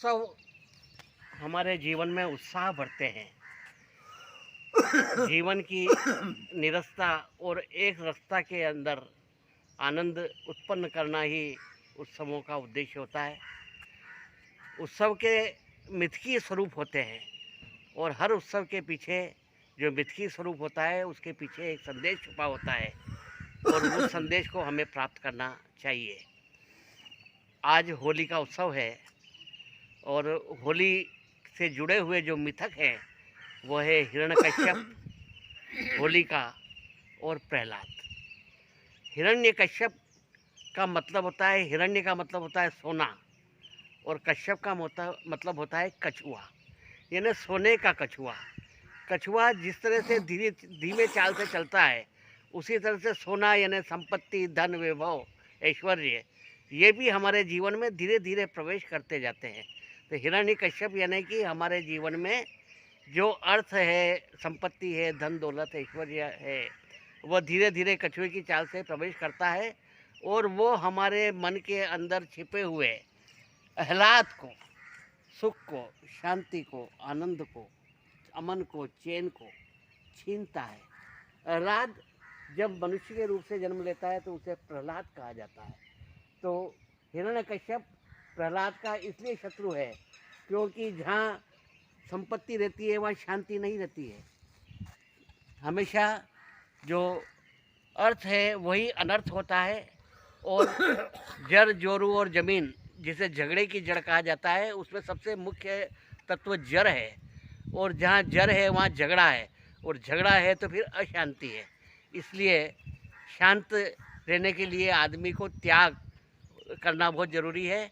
उत्सव हमारे जीवन में उत्साह भरते हैं। जीवन की निरस्ता और एक रसता के अंदर आनंद उत्पन्न करना ही उत्सवों का उद्देश्य होता है। उत्सव के मिथकीय स्वरूप होते हैं और हर उत्सव के पीछे जो मिथकीय स्वरूप होता है उसके पीछे एक संदेश छुपा होता है और उस संदेश को हमें प्राप्त करना चाहिए। आज होली का उत्सव है और होली से जुड़े हुए जो मिथक हैं वो है हिरण्यकश्यप, होलिका और प्रहलाद। हिरण्यकश्यप का मतलब होता है, हिरण्य का मतलब होता है सोना और कश्यप का मतलब होता है कछुआ, यानी सोने का कछुआ। कछुआ जिस तरह से धीमे चाल से चलता है उसी तरह से सोना यानी संपत्ति, धन, वैभव, ऐश्वर्य ये भी हमारे जीवन में धीरे धीरे प्रवेश करते जाते हैं। तो हिरण्यकश्यप यानी कि हमारे जीवन में जो अर्थ है, संपत्ति है, धन दौलत, ऐश्वर्य है, वह धीरे धीरे कछुए की चाल से प्रवेश करता है और वो हमारे मन के अंदर छिपे हुए आह्लाद को, सुख को, शांति को, आनंद को, अमन को, चैन को छीनता है। आह्लाद जब मनुष्य के रूप से जन्म लेता है तो उसे प्रहलाद कहा जाता है। तो हिरण्यकश्यप प्रहलाद का इसलिए शत्रु है क्योंकि जहाँ संपत्ति रहती है वहाँ शांति नहीं रहती है। हमेशा जो अर्थ है वही अनर्थ होता है और जड़, जोरू और ज़मीन जिसे झगड़े की जड़ कहा जाता है उसमें सबसे मुख्य तत्व जड़ है और जहाँ जड़ है वहाँ झगड़ा है और झगड़ा है तो फिर अशांति है। इसलिए शांत रहने के लिए आदमी को त्याग करना बहुत ज़रूरी है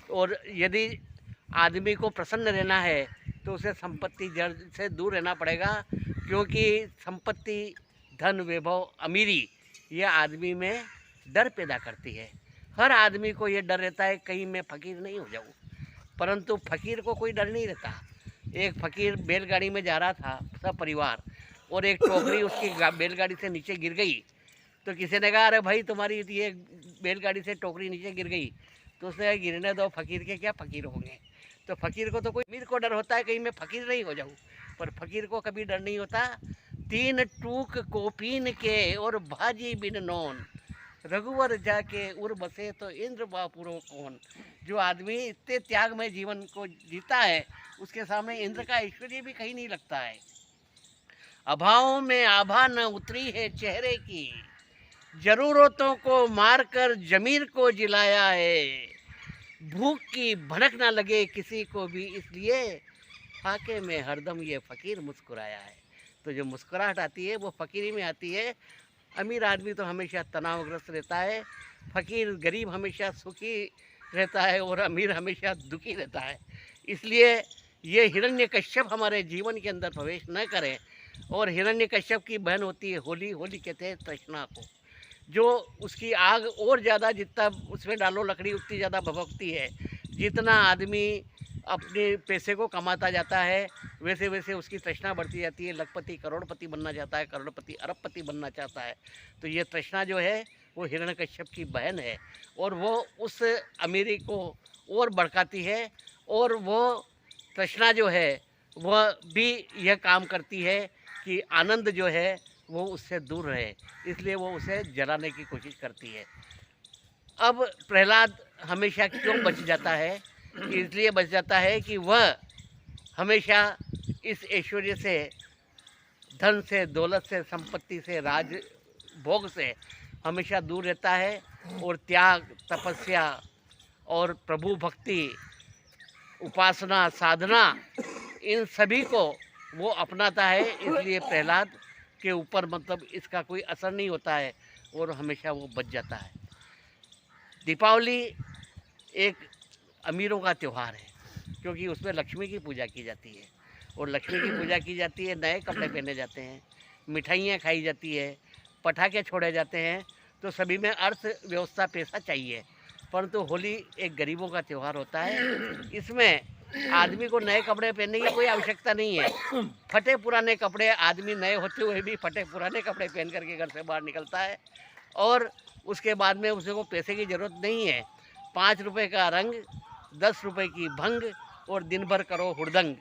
और यदि आदमी को प्रसन्न रहना है तो उसे संपत्ति जड़ से दूर रहना पड़ेगा क्योंकि संपत्ति, धन, वैभव, अमीरी ये आदमी में डर पैदा करती है। हर आदमी को ये डर रहता है कहीं मैं फ़कीर नहीं हो जाऊँ, परंतु फ़कीर को कोई डर नहीं रहता। एक फ़कीर बैलगाड़ी में जा रहा था सब परिवार और एक टोकरी उसकी बैलगाड़ी से नीचे गिर गई। तो किसी ने कहा अरे भाई तुम्हारी ये बैलगाड़ी से टोकरी नीचे गिर गई। तो उसने कहा गिरने दो, फ़कीर के क्या फ़कीर होंगे। तो फ़कीर को तो कोई अमीर को डर होता है कहीं मैं फ़कीर नहीं हो जाऊँ, पर फ़कीर को कभी डर नहीं होता। तीन टूक कोपीन के और भाजी बिन नौन, रघुवर जाके उर बसे तो इंद्र बापुरो कौन। जो आदमी इतने त्याग में जीवन को जीता है उसके सामने इंद्र का ऐश्वर्य भी कहीं नहीं लगता है। अभावों में आभा न उतरी है चेहरे की, जरूरतों को मारकर जमीर को जिलाया है। भूख की भनक ना लगे किसी को भी इसलिए फाके में हरदम ये फ़कीर मुस्कुराया है। तो जो मुस्कुराहट आती है वो फ़कीरी में आती है। अमीर आदमी तो हमेशा तनावग्रस्त रहता है, फ़कीर गरीब हमेशा सुखी रहता है और अमीर हमेशा दुखी रहता है। इसलिए ये हिरण्यकश्यप हमारे जीवन के अंदर प्रवेश न करें। और हिरण्यकश्यप की बहन होती है होली। होली कहते हैं तृष्णा को, जो उसकी आग और ज़्यादा जितना उसमें डालो लकड़ी उतनी ज़्यादा भभकती है। जितना आदमी अपने पैसे को कमाता जाता है वैसे वैसे उसकी तृष्णा बढ़ती जाती है। लखपति करोड़पति बनना चाहता है, करोड़पति अरबपति बनना चाहता है। तो ये तृष्णा जो है वो हिरण्यकश्यप की बहन है और वो उस अमीरी को और भड़काती है और वो तृष्णा जो है वह भी यह काम करती है कि आनंद जो है वो उससे दूर रहे, इसलिए वो उसे जलाने की कोशिश करती है। अब प्रहलाद हमेशा क्यों बच जाता है? इसलिए बच जाता है कि वह हमेशा इस ऐश्वर्य से, धन से, दौलत से, संपत्ति से, राज भोग से हमेशा दूर रहता है और त्याग, तपस्या और प्रभु भक्ति, उपासना, साधना इन सभी को वो अपनाता है। इसलिए प्रहलाद के ऊपर मतलब इसका कोई असर नहीं होता है और हमेशा वो बच जाता है। दीपावली एक अमीरों का त्यौहार है क्योंकि उसमें लक्ष्मी की पूजा की जाती है और लक्ष्मी की पूजा की जाती है, नए कपड़े पहने जाते हैं, मिठाइयाँ खाई जाती है, पटाखे छोड़े जाते हैं। तो सभी में अर्थव्यवस्था पैसा चाहिए, परंतु होली एक गरीबों का त्यौहार होता है। इसमें आदमी को नए कपड़े पहनने की कोई आवश्यकता नहीं है। फटे पुराने कपड़े, आदमी नए होते हुए भी फटे पुराने कपड़े पहन करके घर से बाहर निकलता है और उसके बाद में उसे को पैसे की ज़रूरत नहीं है। 5 रुपए का रंग, 10 रुपए की भंग और दिन भर करो हुड़दंग।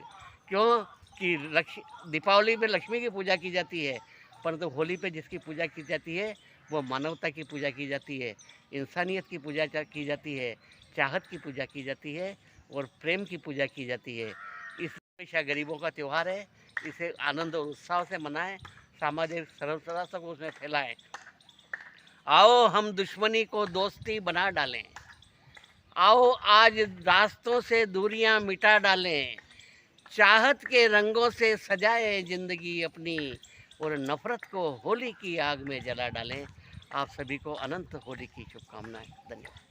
क्यों कि दीपावली पे लक्ष्मी की पूजा की जाती है, परंतु होली पे जिसकी पूजा की जाती है वो मानवता की पूजा की जाती है, इंसानियत की पूजा की जाती है, चाहत की पूजा की जाती है और प्रेम की पूजा की जाती है। इस हमेशा गरीबों का त्यौहार है, इसे आनंद और उत्साह से मनाएं, सामाजिक सरलता सबको उसमें फैलाएं। आओ हम दुश्मनी को दोस्ती बना डालें, आओ आज रास्तों से दूरियां मिटा डालें, चाहत के रंगों से सजाए जिंदगी अपनी और नफरत को होली की आग में जला डालें। आप सभी को अनंत होली की शुभकामनाएं। धन्यवाद।